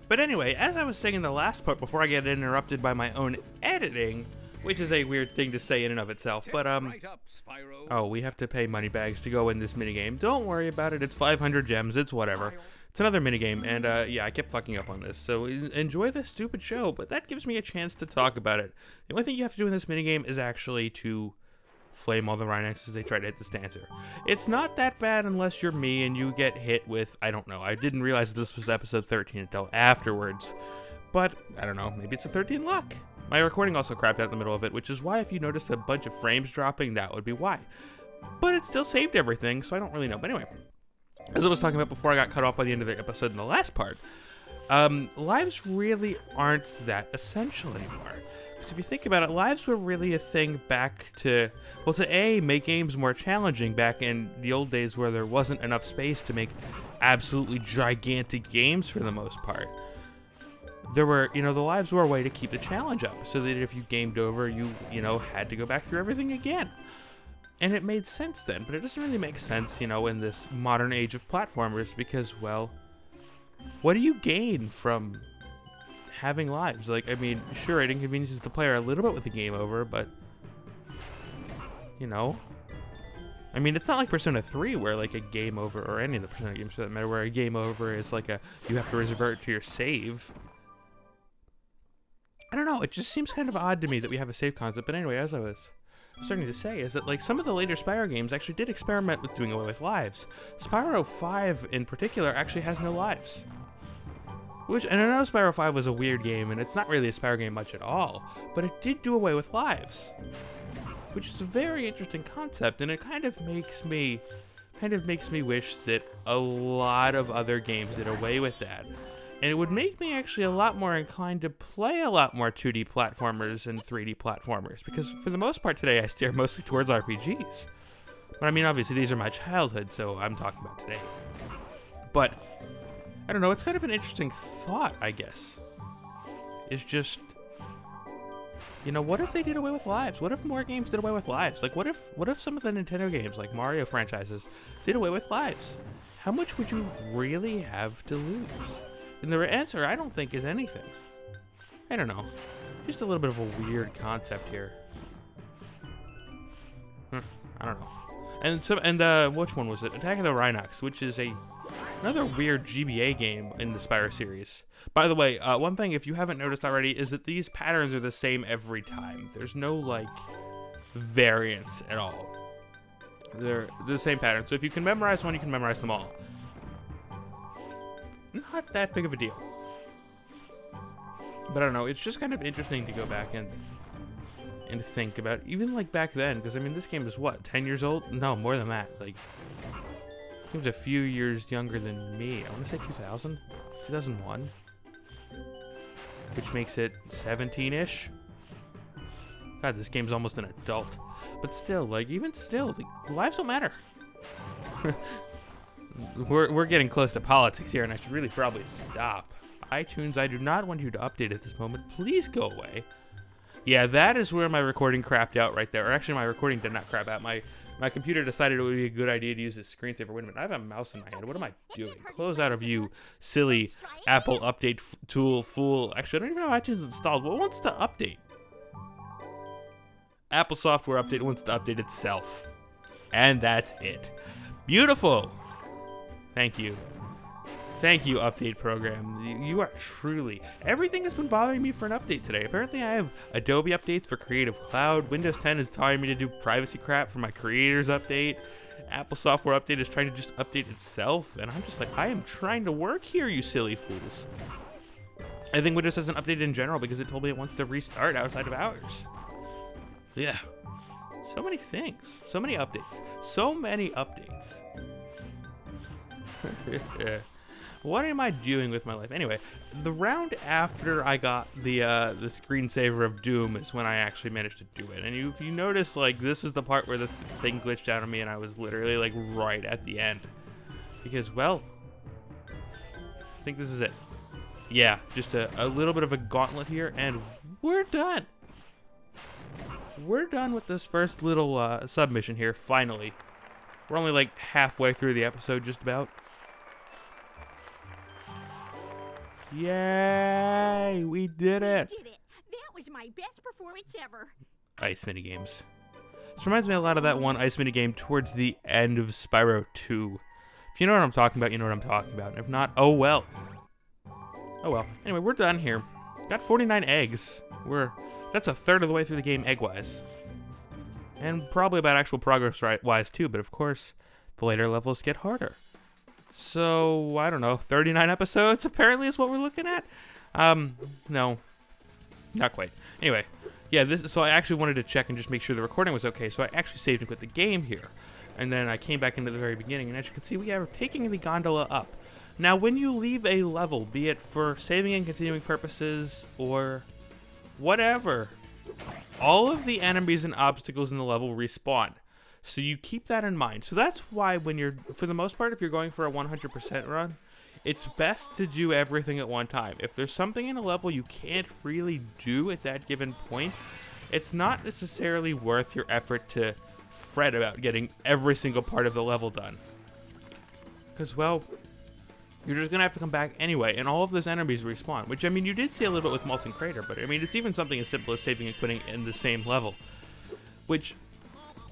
But anyway, as I was saying in the last part before I get interrupted by my own editing, which is a weird thing to say in and of itself, but Right up, Spyro. oh, we have to pay money bags to go in this minigame. Don't worry about it, it's 500 gems, it's whatever. It's another minigame, and yeah, I kept fucking up on this, so enjoy this stupid show, but that gives me a chance to talk about it. The only thing you have to do in this minigame is actually to flame all the Rhinox as they try to hit the stancer. It's not that bad unless you're me and you get hit with, I don't know, I didn't realize this was episode 13 until afterwards, but I don't know, maybe it's a 13 luck. My recording also crapped out in the middle of it, which is why if you noticed a bunch of frames dropping, that would be why. But it still saved everything, so I don't really know. But anyway, as I was talking about before I got cut off by the end of the episode in the last part, lives really aren't that essential anymore. Because if you think about it, lives were really a thing back to, well, to A, make games more challenging back in the old days where there wasn't enough space to make absolutely gigantic games for the most part. There were, the lives were a way to keep the challenge up, so that if you gamed over, you had to go back through everything again. And it made sense then, but it doesn't really make sense, in this modern age of platformers, because, well, what do you gain from having lives? Like, I mean, sure, it inconveniences the player a little bit with the game over, but, I mean, it's not like Persona 3 where, like, a game over, or any of the Persona games for that matter, where a game over is like you have to revert to your save. I don't know, it just seems kind of odd to me that we have a save concept, but anyway, as I was starting to say, is that, like, some of the later Spyro games actually did experiment with doing away with lives. Spyro 5, in particular, actually has no lives. And I know Spyro 5 was a weird game, and it's not really a Spyro game much at all, but it did do away with lives. Which is a very interesting concept, and it kind of makes me wish that a lot of other games did away with that. And it would make me actually a lot more inclined to play a lot more 2D platformers and 3D platformers, because for the most part today I steer mostly towards RPGs. But I mean, obviously these are my childhood, so I'm talking about today. But, I don't know, it's kind of an interesting thought, I guess. It's just, what if they did away with lives? What if more games did away with lives? Like, what if some of the Nintendo games, like Mario franchises, did away with lives? How much would you really have to lose? And the answer, I don't think, is anything. I don't know. Just a little bit of a weird concept here. I don't know. And which one was it? Attack of the Rhinox, which is another weird GBA game in the Spyro series. By the way, one thing, if you haven't noticed already, is that these patterns are the same every time. There's no, like, variance at all. They're the same pattern. So if you can memorize one, you can memorize them all. Not that big of a deal. But I don't know, it's just kind of interesting to go back and think about, even like back then, because I mean this game is what, 10 years old? No, more than that. Like, it was a few years younger than me. I want to say 2000? 2001? Which makes it 17-ish? God, this game's almost an adult. But still, like, even still, like, lives don't matter. We're getting close to politics here, and I should really probably stop. iTunes, I do not want you to update at this moment. Please go away. Yeah, that is where my recording crapped out right there. Or actually, my recording did not crap out. My computer decided it would be a good idea to use this screensaver. Wait a minute, I have a mouse in my hand. What am I doing? Close out of you, silly Apple update tool fool. Actually, I don't even know how iTunes is installed. What wants to update? Apple software update wants to update itself. And that's it. Beautiful. Thank you. Thank you, update program. You are truly... Everything has been bothering me for an update today. Apparently I have Adobe updates for Creative Cloud. Windows 10 is telling me to do privacy crap for my creators update. Apple software update is trying to just update itself. And I'm just like, I am trying to work here, you silly fools. I think Windows hasn't updated in general because it told me it wants to restart outside of hours. Yeah. So many things. So many updates. So many updates. What am I doing with my life? Anyway, the round after I got the screensaver of Doom is when I actually managed to do it. And if you notice, like, this is the part where the thing glitched out on me and I was literally, like, right at the end. Because, well, I think this is it. Yeah, just a little bit of a gauntlet here, and we're done. We're done with this first little submission here, finally. We're only, like, halfway through the episode, just about. Yay! We did it! We did it. That was my best performance ever. Ice minigames. This reminds me a lot of that one ice minigame towards the end of Spyro 2. If you know what I'm talking about, you know what I'm talking about. And if not, oh well. Oh well. Anyway, we're done here. Got 49 eggs. That's a third of the way through the game egg-wise. And probably about actual progress-wise too, but of course, the later levels get harder. So, I don't know, 39 episodes apparently is what we're looking at? No. Not quite. Anyway, yeah, so I actually wanted to check and just make sure the recording was okay, so I actually saved and quit the game here. And then I came back into the very beginning, and as you can see, we are taking the gondola up. Now, when you leave a level, be it for saving and continuing purposes, or whatever, all of the enemies and obstacles in the level respawn. So you keep that in mind. So that's why when you're, for the most part, if you're going for a 100% run, it's best to do everything at one time. If there's something in a level you can't really do at that given point, it's not necessarily worth your effort to fret about getting every single part of the level done. Because, well, you're just going to have to come back anyway, and all of those enemies respawn. Which, I mean, you did see a little bit with Molten Crater, but, I mean, it's even something as simple as saving and quitting in the same level. Which,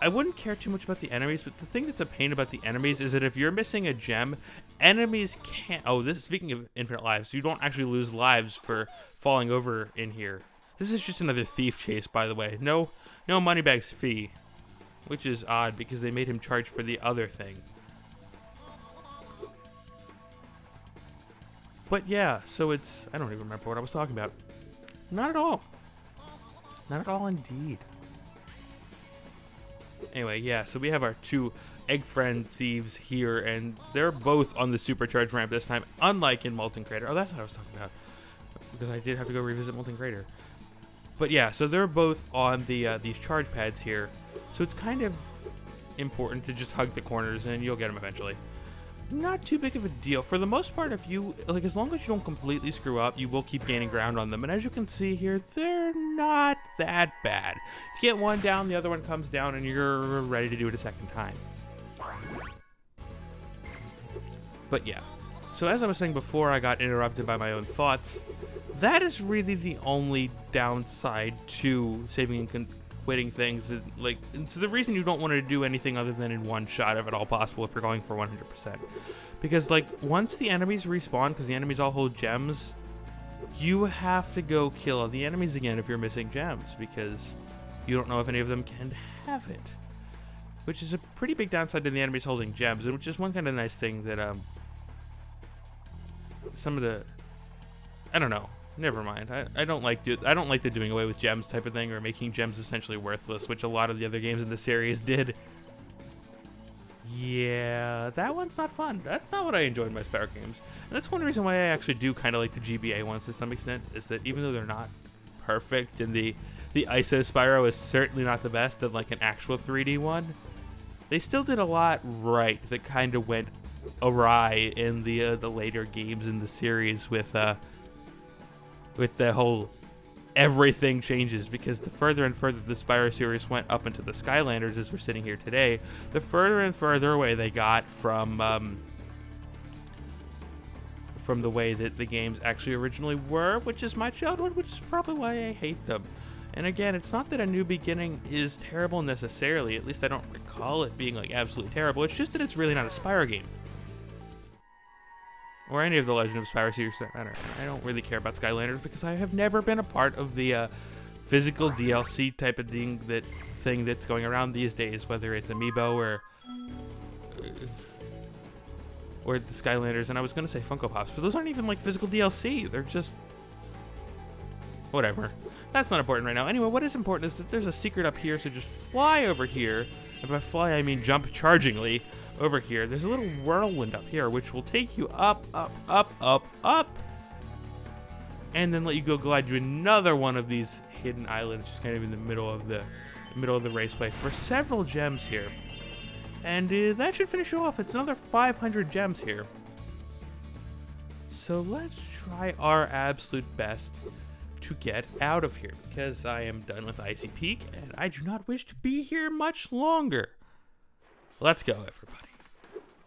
I wouldn't care too much about the enemies, but the thing that's a pain about the enemies is that if you're missing a gem, enemies can't... Oh, speaking of infinite lives, you don't actually lose lives for falling over in here. This is just another thief chase, by the way. No Moneybags fee, which is odd because they made him charge for the other thing. But yeah, so it's... I don't even remember what I was talking about. Not at all. Not at all indeed. Anyway, yeah, so we have our two egg friend thieves here, and they're both on the supercharged ramp this time, unlike in Molten Crater. Oh, that's what I was talking about, because I did have to go revisit Molten Crater. But yeah, so they're both on the these charge pads here, so it's kind of important to just hug the corners, and you'll get them eventually. Not too big of a deal. For the most part, if you, like, as long as you don't completely screw up, you will keep gaining ground on them. And as you can see here, they're not that bad. You get one down, the other one comes down, and you're ready to do it a second time. But yeah. So as I was saying before I got interrupted by my own thoughts, that is really the only downside to saving and quitting things. Like, it's the reason you don't want to do anything other than in one shot if at all possible if you're going for 100%. Because, like, once the enemies respawn, because the enemies all hold gems, you have to go kill the enemies again if you're missing gems, because you don't know if any of them can have it. Which is a pretty big downside to the enemies holding gems, and which is one kind of nice thing that, some of the... I don't know. Never mind. I don't like the doing away with gems type of thing, or making gems essentially worthless, which a lot of the other games in the series did. Yeah, that one's not fun. That's not what I enjoy in my Spyro games. And that's one reason why I actually do kind of like the GBA ones to some extent, is that even though they're not perfect, and the ISO Spyro is certainly not the best of like an actual 3D one, they still did a lot right that kind of went awry in the later games in the series with the whole everything changes, because the further and further the Spyro series went up into the Skylanders as we're sitting here today, the further and further away they got from the way that the games actually originally were, which is my childhood, which is probably why I hate them. And again, it's not that A New Beginning is terrible necessarily, at least I don't recall it being like absolutely terrible, it's just that it's really not a Spyro game. Or any of the Legend of Spyro series that matter. I don't really care about Skylanders because I have never been a part of the physical DLC type of thing that's going around these days, whether it's Amiibo or the Skylanders. And I was going to say Funko Pops, but those aren't even like physical DLC. They're just whatever. That's not important right now. Anyway, what is important is that there's a secret up here, so just fly over here. And by fly, I mean jump chargingly over here. There's a little whirlwind up here, which will take you up, up, up, up, up, and then let you go glide to another one of these hidden islands, just kind of in the middle of the raceway, for several gems here. And that should finish you off. It's another 500 gems here. So let's try our absolute best to get out of here, because I am done with Icy Peak, and I do not wish to be here much longer. Let's go, everybody.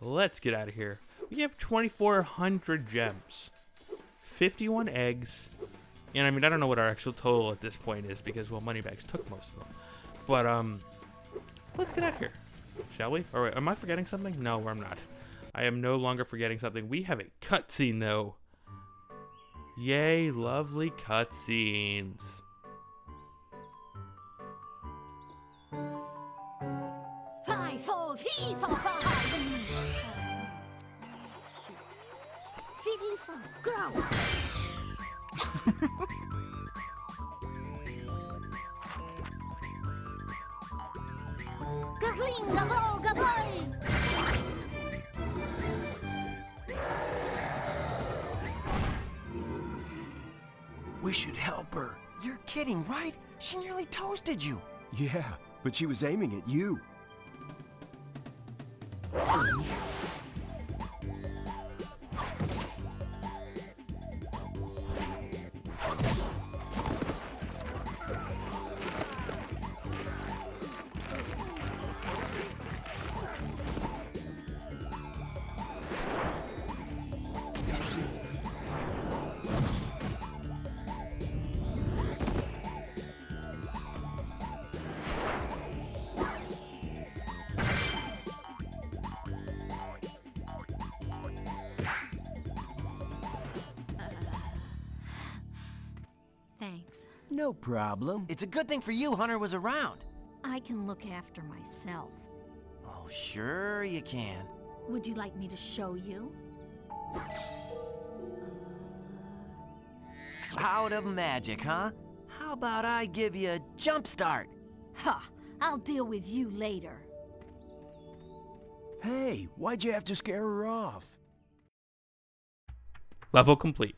Let's get out of here. We have 2,400 gems. 51 eggs. And I mean, I don't know what our actual total at this point is because, well, Moneybags took most of them. But, let's get out of here, shall we? Or am I forgetting something? No, I'm not. I am no longer forgetting something. We have a cutscene, though. Yay, lovely cutscenes. Five, four, fee, four, five. Fiddly, four, grow. Gagling, gaglo, gagoy. We should help her. You're kidding, right? She nearly toasted you. Yeah, but she was aiming at you. Thanks. No problem. It's a good thing for you Hunter was around. I can look after myself. Oh, sure you can. Would you like me to show you? Out of magic, huh? How about I give you a jump start? Ha! I'll deal with you later. Hey, why'd you have to scare her off? Level complete.